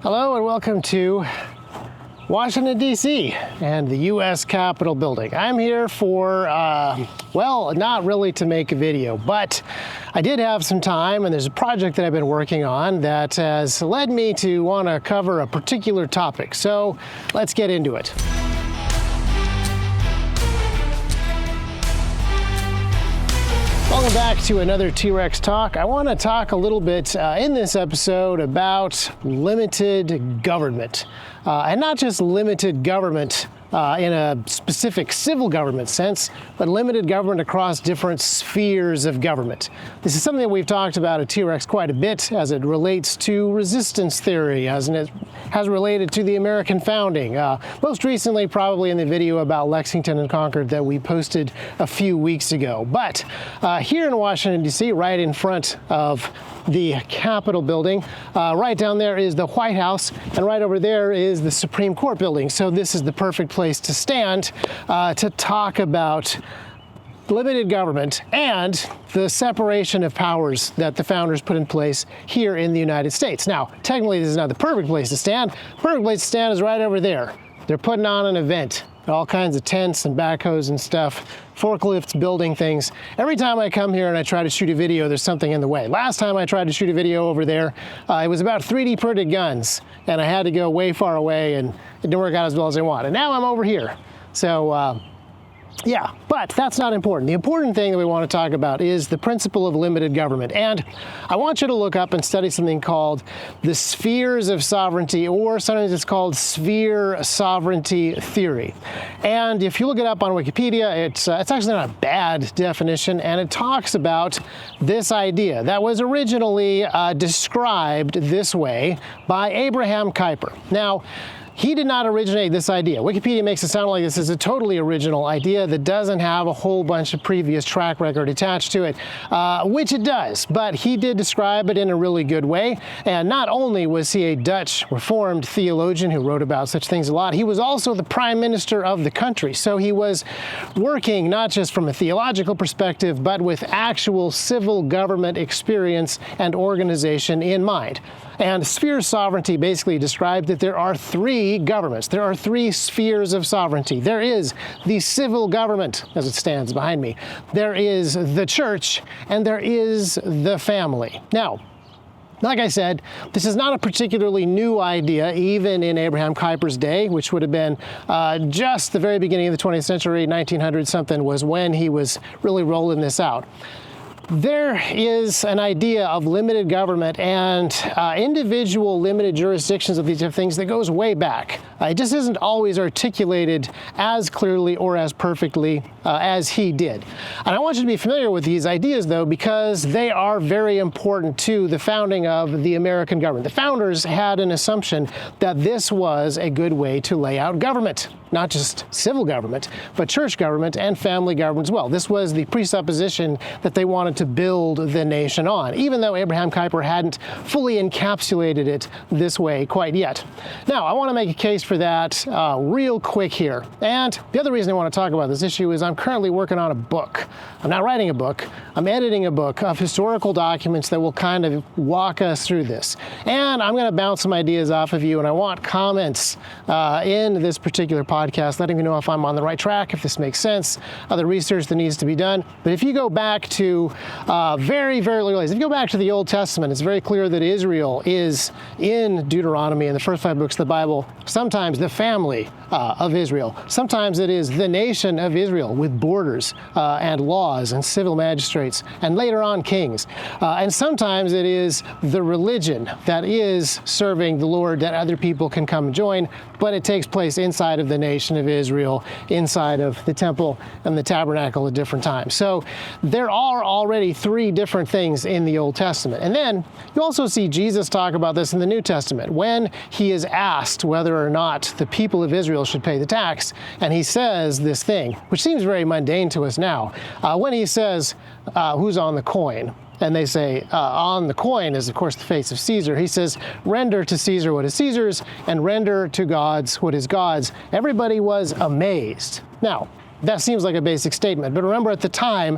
Hello and welcome to Washington, D.C. and the U.S. Capitol building. I'm here for, well, not really to make a video, but I did have some time and there's a project that I've been working on that has led me to want to cover a particular topic. So let's get into it. Welcome back to another T-Rex Talk. I want to talk a little bit in this episode about limited government. And not just limited government in a specific civil government sense, but limited government across different spheres of government. This is something that we've talked about at T-Rex quite a bit as it relates to resistance theory, as it has related to the American founding. Most recently, probably in the video about Lexington and Concord that we posted a few weeks ago. But here in Washington, D.C., right in front of the Capitol building, right down there is the White House, and right over there is the Supreme Court building. So this is the perfect place to stand to talk about limited government and the separation of powers that the founders put in place here in the United States. Now, technically, this is not the perfect place to stand. The perfect place to stand is right over there. They're putting on an event. All kinds of tents and backhoes and stuff, forklifts building things. Every time I come here and I try to shoot a video, there's something in the way. Last time I tried to shoot a video over there, it was about 3D printed guns, and I had to go way far away, and it didn't work out as well as I want. And now I'm over here. So, yeah, but that's not important. The important thing that we want to talk about is the principle of limited government. And I want you to look up and study something called the spheres of sovereignty, or sometimes it's called sphere sovereignty theory. And if you look it up on Wikipedia, it's actually not a bad definition, and it talks about this idea that was originally described this way by Abraham Kuyper. Now, he did not originate this idea. Wikipedia makes it sound like this is a totally original idea that doesn't have a whole bunch of previous track record attached to it, which it does, but he did describe it in a really good way. And not only was he a Dutch Reformed theologian who wrote about such things a lot, he was also the prime minister of the country. So he was working not just from a theological perspective, but with actual civil government experience and organization in mind. And sphere sovereignty basically described that there are three governments. There are three spheres of sovereignty. There is the civil government, as it stands behind me. There is the church, and there is the family. Now, like I said, this is not a particularly new idea, even in Abraham Kuyper's day, which would have been just the very beginning of the 20th century, 1900 something was when he was really rolling this out. There is an idea of limited government and individual limited jurisdictions of these different things that goes way back. It just isn't always articulated as clearly or as perfectly as he did. And I want you to be familiar with these ideas, though, because they are very important to the founding of the American government. The founders had an assumption that this was a good way to lay out government. Not just civil government, but church government and family government as well. This was the presupposition that they wanted to build the nation on, even though Abraham Kuyper hadn't fully encapsulated it this way quite yet. Now, I want to make a case for that real quick here. And the other reason I want to talk about this issue is I'm currently working on a book. I'm not writing a book. I'm editing a book of historical documents that will kind of walk us through this. And I'm going to bounce some ideas off of you, and I want comments in this particular podcast, letting me know if I'm on the right track, if this makes sense, other research that needs to be done. But if you go back to very, very early days, if you go back to the Old Testament, it's very clear that Israel is in Deuteronomy, in the first 5 books of the Bible, sometimes the family of Israel. Sometimes it is the nation of Israel with borders and laws and civil magistrates, and later on kings. And sometimes it is the religion that is serving the Lord that other people can come and join, but it takes place inside of the nation of Israel, inside of the temple and the tabernacle at different times. So there are already 3 different things in the Old Testament. And then you also see Jesus talk about this in the New Testament when he is asked whether or not the people of Israel should pay the tax. And he says this thing, which seems very mundane to us now, when he says, who's on the coin? And they say, on the coin is, of course, the face of Caesar. He says, render to Caesar what is Caesar's, and render to God's what is God's. Everybody was amazed. Now, that seems like a basic statement, but remember at the time,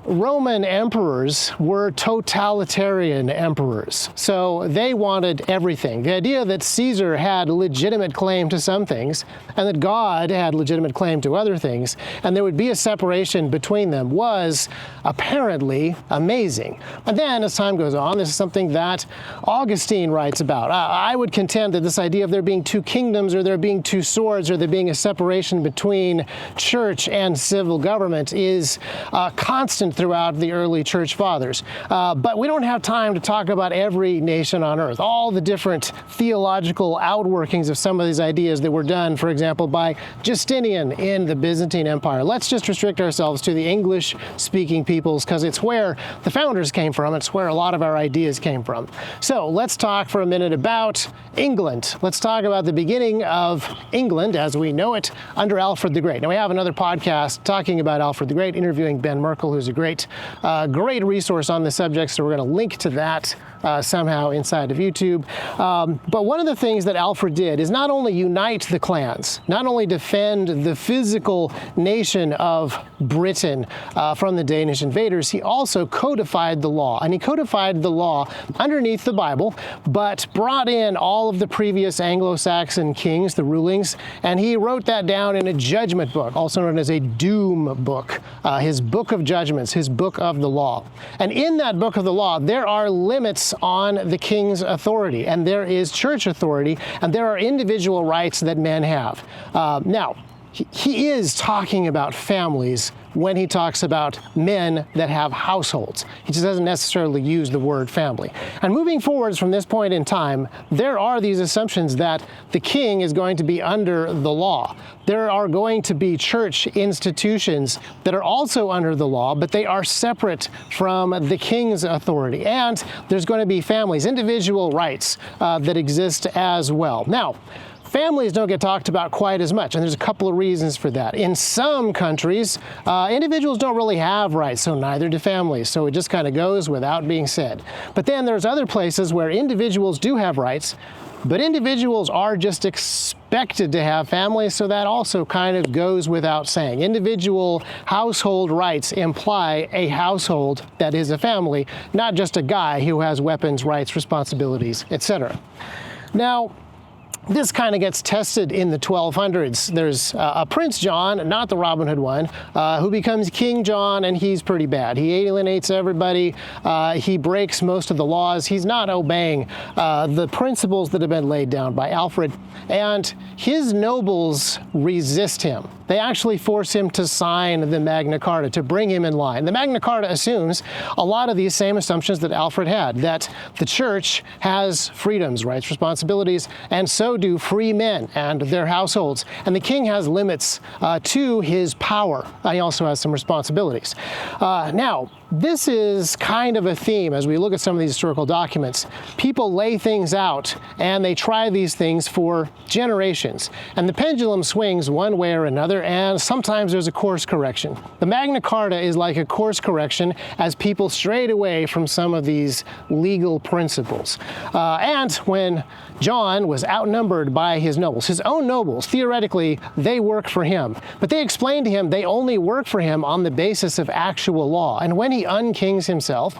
Roman emperors were totalitarian emperors, so they wanted everything. The idea that Caesar had legitimate claim to some things and that God had legitimate claim to other things, and there would be a separation between them, was apparently amazing. And then as time goes on, this is something that Augustine writes about. I would contend that this idea of there being two kingdoms, or there being two swords, or there being a separation between church and civil government is constant throughout the early church fathers. But we don't have time to talk about every nation on earth, all the different theological outworkings of some of these ideas that were done, for example, by Justinian in the Byzantine Empire. Let's just restrict ourselves to the English-speaking peoples, because it's where the founders came from. It's where a lot of our ideas came from. So let's talk for a minute about England. Let's talk about the beginning of England as we know it under Alfred the Great. Now, we have another podcast talking about Alfred the Great, interviewing Ben Merkel, who's a great resource on the subject, so we're going to link to that somehow inside of YouTube. But one of the things that Alfred did is not only unite the clans, not only defend the physical nation of Britain from the Danish invaders, he also codified the law. And he codified the law underneath the Bible, but brought in all of the previous Anglo-Saxon kings, the rulings, and he wrote that down in a judgment book, also known as a doom book, his book of judgments, his book of the law. And in that book of the law, there are limits on the king's authority, and there is church authority, and there are individual rights that men have. Now, he is talking about families when he talks about men that have households. He just doesn't necessarily use the word family. And moving forwards from this point in time, there are these assumptions that the king is going to be under the law. There are going to be church institutions that are also under the law, but they are separate from the king's authority. And there's going to be families, individual rights that exist as well. Now, families don't get talked about quite as much, and there's a couple of reasons for that. In some countries, individuals don't really have rights, so neither do families, so it just kind of goes without being said. But then there's other places where individuals do have rights, but individuals are just expected to have families, so that also kind of goes without saying. Individual household rights imply a household that is a family, not just a guy who has weapons, rights, responsibilities, etc. Now, this kind of gets tested in the 1200s. There's a Prince John, not the Robin Hood one, who becomes King John, and he's pretty bad. He alienates everybody. He breaks most of the laws. He's not obeying the principles that have been laid down by Alfred, and his nobles resist him. They actually force him to sign the Magna Carta to bring him in line. The Magna Carta assumes a lot of these same assumptions that Alfred had, that the church has freedoms, rights, responsibilities, and so do free men and their households. And the king has limits to his power. He also has some responsibilities. Now, this is kind of a theme as we look at some of these historical documents. People lay things out and they try these things for generations. And the pendulum swings one way or another, and sometimes there's a course correction. The Magna Carta is like a course correction as people strayed away from some of these legal principles. And when John was outnumbered by his nobles, his own nobles, theoretically, they work for him. But they explained to him they only work for him on the basis of actual law. And when he unkings himself,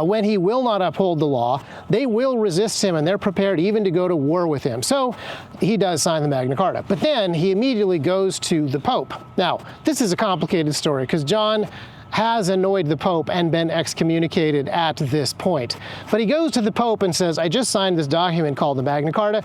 when he will not uphold the law, they will resist him, and they're prepared even to go to war with him. So he does sign the Magna Carta. But then he immediately goes to the Pope. Now, this is a complicated story because John has annoyed the Pope and been excommunicated at this point. But he goes to the Pope and says, I just signed this document called the Magna Carta.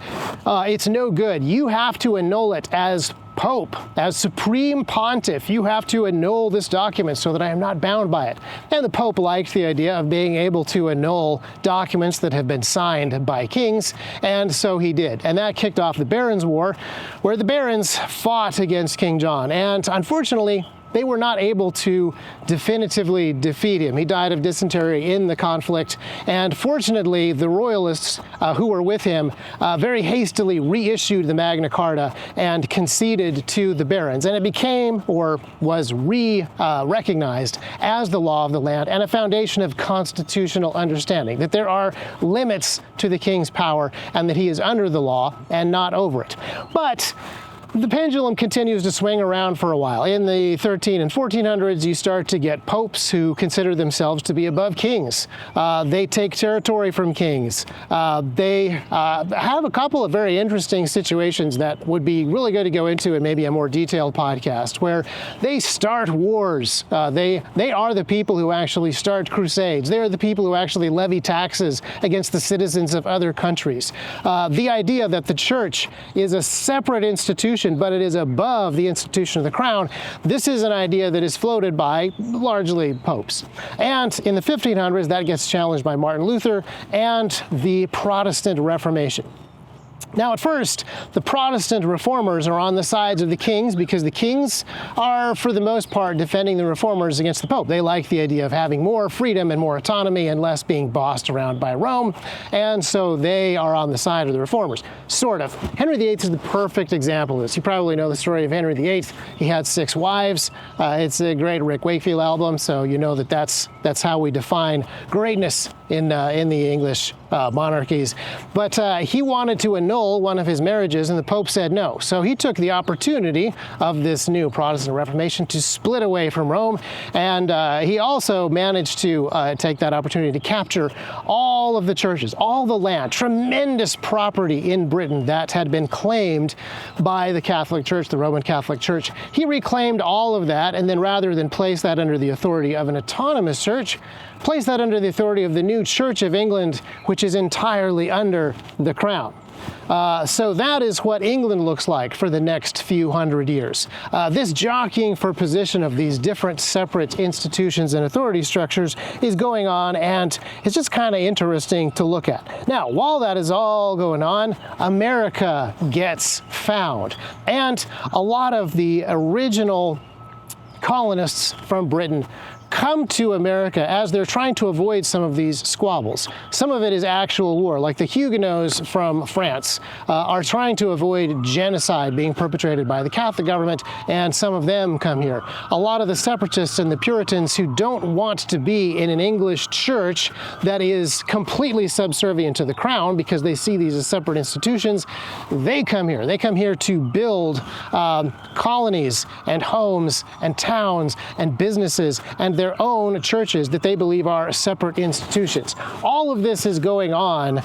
It's no good. You have to annul it as Pope, as Supreme Pontiff. You have to annul this document so that I am not bound by it. And the Pope liked the idea of being able to annul documents that have been signed by kings, and so he did. And that kicked off the Barons' War, where the barons fought against King John. And unfortunately, they were not able to definitively defeat him. He died of dysentery in the conflict, and fortunately, the royalists who were with him very hastily reissued the Magna Carta and conceded to the barons, and it became, or was recognized as the law of the land and a foundation of constitutional understanding, that there are limits to the king's power and that he is under the law and not over it. But the pendulum continues to swing around for a while. In the 13 and 1400s, you start to get popes who consider themselves to be above kings. They take territory from kings. They have a couple of very interesting situations that would be really good to go into in maybe a more detailed podcast, where they start wars. They are the people who actually start crusades. They are the people who actually levy taxes against the citizens of other countries. The idea that the church is a separate institution, but it is above the institution of the crown, this is an idea that is floated by largely popes. And in the 1500s, that gets challenged by Martin Luther and the Protestant Reformation. Now, at first, the Protestant reformers are on the sides of the kings because the kings are, for the most part, defending the reformers against the Pope. They like the idea of having more freedom and more autonomy and less being bossed around by Rome, and so they are on the side of the reformers, sort of. Henry VIII is the perfect example of this. You probably know the story of Henry VIII. He had 6 wives. It's a great Rick Wakefield album, so you know that that's how we define greatness in the English monarchies. But he wanted to annul one of his marriages, and the Pope said no. So he took the opportunity of this new Protestant Reformation to split away from Rome, and he also managed to take that opportunity to capture all of the churches, all the land, tremendous property in Britain that had been claimed by the Catholic Church, the Roman Catholic Church. He reclaimed all of that, and then rather than place that under the authority of an autonomous church, place that under the authority of the new Church of England, which is entirely under the crown. So that is what England looks like for the next few hundred years. This jockeying for position of these different separate institutions and authority structures is going on, and it's just kind of interesting to look at. Now, while that is all going on, America gets found, and a lot of the original colonists from Britain come to America as they're trying to avoid some of these squabbles. Some of it is actual war, like the Huguenots from France are trying to avoid genocide being perpetrated by the Catholic government, and some of them come here. A lot of the separatists and the Puritans who don't want to be in an English church that is completely subservient to the crown because they see these as separate institutions, they come here. They come here to build colonies and homes and towns and businesses and their own churches that they believe are separate institutions. All of this is going on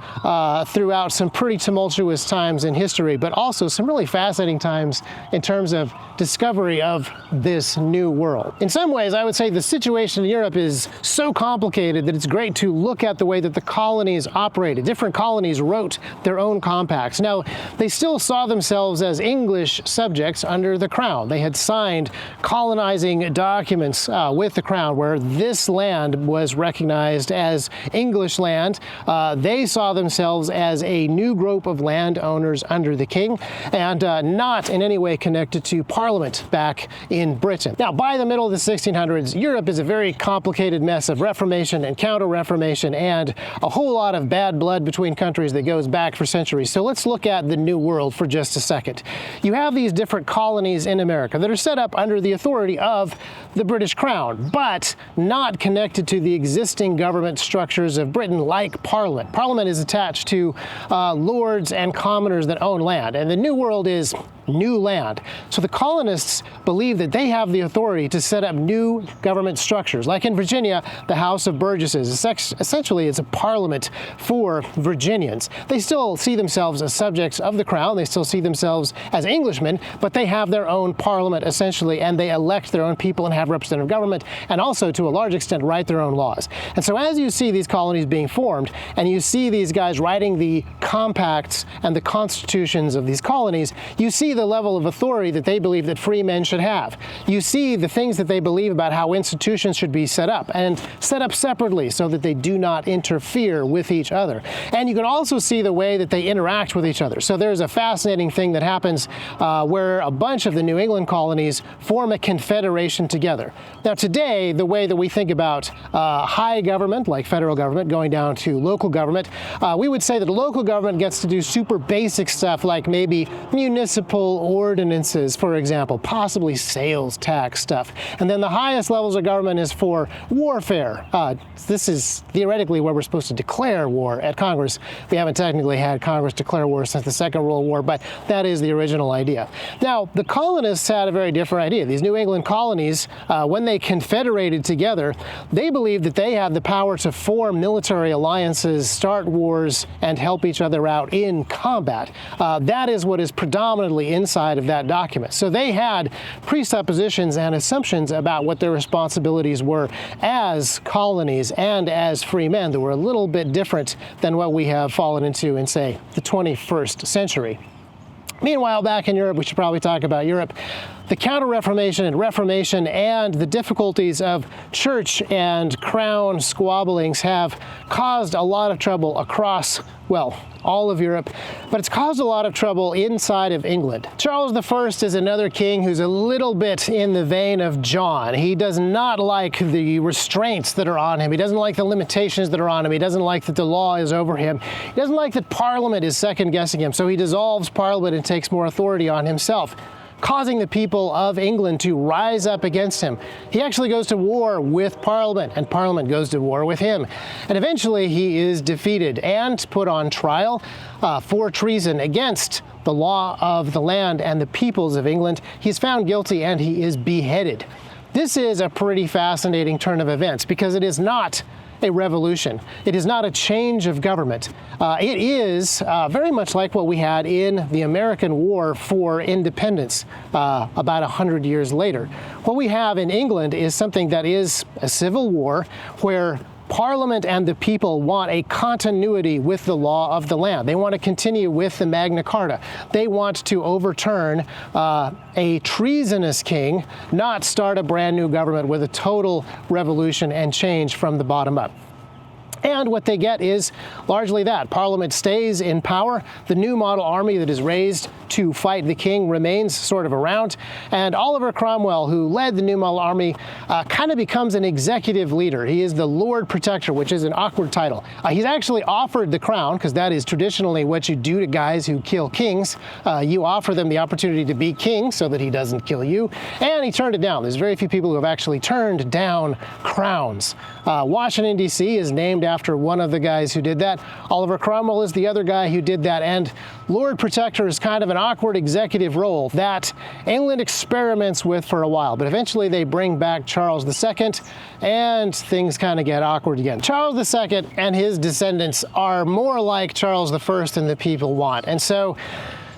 throughout some pretty tumultuous times in history, but also some really fascinating times in terms of discovery of this new world. In some ways, I would say the situation in Europe is so complicated that it's great to look at the way that the colonies operated. Different colonies wrote their own compacts. Now, they still saw themselves as English subjects under the crown. They had signed colonizing documents with the crown where this land was recognized as English land. They saw themselves as a new group of landowners under the king, and not in any way connected to Parliament back in Britain. Now, by the middle of the 1600s, Europe is a very complicated mess of Reformation and Counter-Reformation and a whole lot of bad blood between countries that goes back for centuries. So let's look at the New World for just a second. You have these different colonies in America that are set up under the authority of the British Crown, but not connected to the existing government structures of Britain like Parliament. Parliament is attached to lords and commoners that own land, and the New World is new land. So the colonists believe that they have the authority to set up new government structures. Like in Virginia, the House of Burgesses. Essentially, it's a parliament for Virginians. They still see themselves as subjects of the crown. They still see themselves as Englishmen, but they have their own parliament, essentially, and they elect their own people and have representative government, and also, to a large extent, write their own laws. And so as you see these colonies being formed, and you see these guys writing the compacts and the constitutions of these colonies, you see the level of authority that they believe that free men should have. You see the things that they believe about how institutions should be set up, and set up separately so that they do not interfere with each other. And you can also see the way that they interact with each other. So there's a fascinating thing that happens where a bunch of the New England colonies form a confederation together. Now today, the way that we think about high government, like federal government, going down to local government, we would say that local government gets to do super basic stuff like maybe municipal civil ordinances, for example, possibly sales tax stuff. And then the highest levels of government is for warfare. This is theoretically where we're supposed to declare war at Congress. We haven't technically had Congress declare war since the Second World War, but that is the original idea. Now, the colonists had a very different idea. These New England colonies, when they confederated together, they believed that they had the power to form military alliances, start wars, and help each other out in combat. That is what is predominantly inside of that document. So they had presuppositions and assumptions about what their responsibilities were as colonies and as free men that were a little bit different than what we have fallen into in, say, the 21st century. Meanwhile, back in Europe, we should probably talk about Europe. The Counter-Reformation and Reformation and the difficulties of church and crown squabblings have caused a lot of trouble across, well, all of Europe, but it's caused a lot of trouble inside of England. Charles I is another king who's a little bit in the vein of John. He does not like the restraints that are on him. He doesn't like the limitations that are on him. He doesn't like that the law is over him. He doesn't like that Parliament is second-guessing him, so he dissolves Parliament and takes more authority on himself, causing the people of England to rise up against him. He actually goes to war with Parliament, and Parliament goes to war with him. And eventually he is defeated and put on trial for treason against the law of the land and the peoples of England. He's found guilty and he is beheaded. This is a pretty fascinating turn of events because it is not a revolution. It is not a change of government. It is very much like what we had in the American War for Independence about 100 years later. What we have in England is something that is a civil war where Parliament and the people want a continuity with the law of the land. They want to continue with the Magna Carta. They want to overturn a treasonous king, not start a brand new government with a total revolution and change from the bottom up. And what they get is largely that. Parliament stays in power. The new model army that is raised to fight the king remains sort of around. And Oliver Cromwell, who led the new model army, kind of becomes an executive leader. He is the Lord Protector, which is an awkward title. He's actually offered the crown, because that is traditionally what you do to guys who kill kings. You offer them the opportunity to be king so that he doesn't kill you. And he turned it down. There's very few people who have actually turned down crowns. Washington, D.C. is named after one of the guys who did that. Oliver Cromwell is the other guy who did that. And Lord Protector is kind of an awkward executive role that England experiments with for a while. But eventually they bring back Charles II and things kind of get awkward again. Charles II and his descendants are more like Charles I than the people want. And so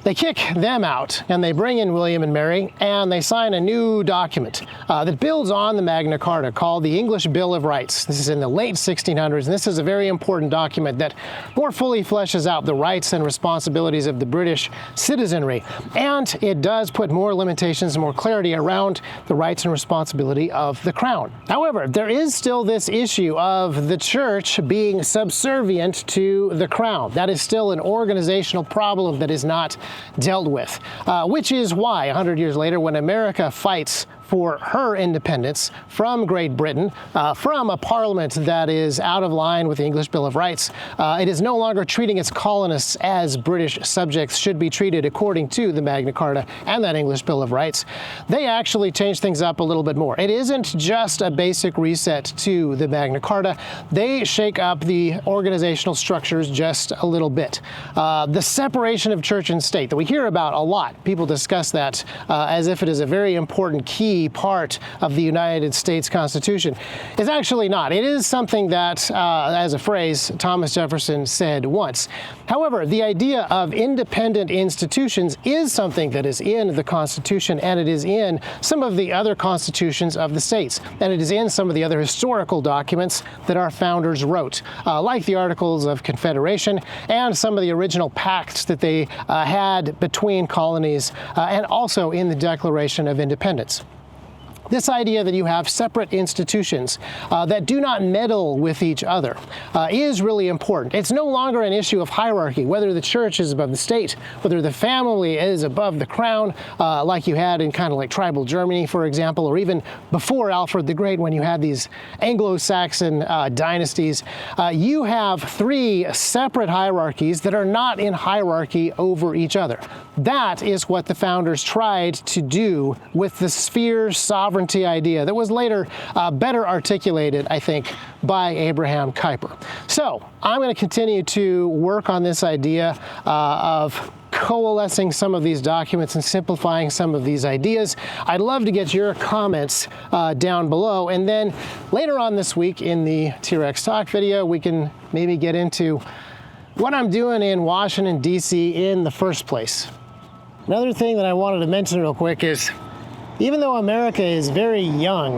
they kick them out, and they bring in William and Mary, and they sign a new document that builds on the Magna Carta called the English Bill of Rights. This is in the late 1600s, and this is a very important document that more fully fleshes out the rights and responsibilities of the British citizenry. And it does put more limitations and more clarity around the rights and responsibility of the crown. However, there is still this issue of the church being subservient to the crown. That is still an organizational problem that is not dealt with, which is why 100 years later, when America fights for her independence from Great Britain, from a parliament that is out of line with the English Bill of Rights, it is no longer treating its colonists as British subjects should be treated according to the Magna Carta and that English Bill of Rights. They actually change things up a little bit more. It isn't just a basic reset to the Magna Carta. They shake up the organizational structures just a little bit. The separation of church and state that we hear about a lot, people discuss that as if it is a very important key part of the United States Constitution, is actually not. It is something that, as a phrase, Thomas Jefferson said once. However, the idea of independent institutions is something that is in the Constitution, and it is in some of the other constitutions of the states, and it is in some of the other historical documents that our founders wrote, like the Articles of Confederation and some of the original pacts that they had between colonies, and also in the Declaration of Independence. This idea that you have separate institutions that do not meddle with each other is really important. It's no longer an issue of hierarchy, whether the church is above the state, whether the family is above the crown, like you had in kind of like tribal Germany, for example, or even before Alfred the Great when you had these Anglo-Saxon dynasties. You have three separate hierarchies that are not in hierarchy over each other. That is what the founders tried to do with the sphere sovereignty idea that was later better articulated, I think, by Abraham Kuyper. So I'm going to continue to work on this idea of coalescing some of these documents and simplifying some of these ideas. I'd love to get your comments down below, and then later on this week in the T-Rex Talk video, we can maybe get into what I'm doing in Washington, D.C. in the first place. Another thing that I wanted to mention real quick is, even though America is very young,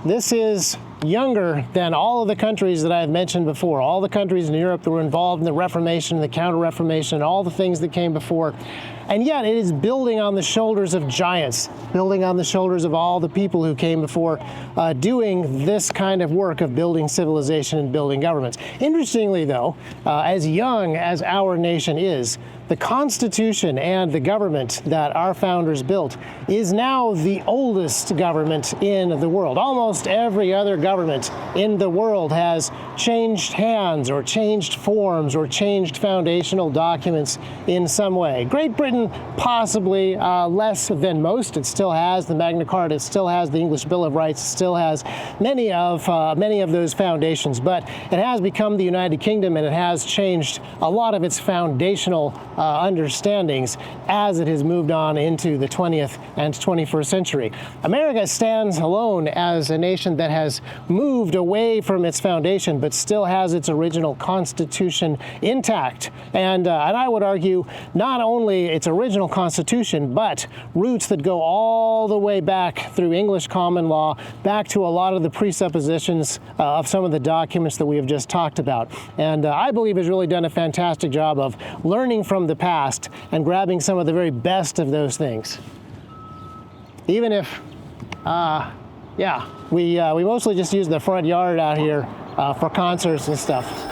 this is younger than all of the countries that I've mentioned before, all the countries in Europe that were involved in the Reformation, the Counter-Reformation, and all the things that came before. And yet it is building on the shoulders of giants, building on the shoulders of all the people who came before, doing this kind of work of building civilization and building governments. Interestingly, though, as young as our nation is, the Constitution and the government that our founders built is now the oldest government in the world. Almost every other government in the world has changed hands or changed forms or changed foundational documents in some way. Great Britain, possibly less than most. It still has the Magna Carta, it still has the English Bill of Rights, it still has many of those foundations, but it has become the United Kingdom, and it has changed a lot of its foundational understandings as it has moved on into the 20th and 21st century. America stands alone as a nation that has moved away from its foundation, but still has its original Constitution intact. And I would argue not only its original Constitution, but roots that go all the way back through English common law, back to a lot of the presuppositions of some of the documents that we have just talked about. And I believe has really done a fantastic job of learning from the past and grabbing some of the very best of those things. Even if, we mostly just use the front yard out here for concerts and stuff.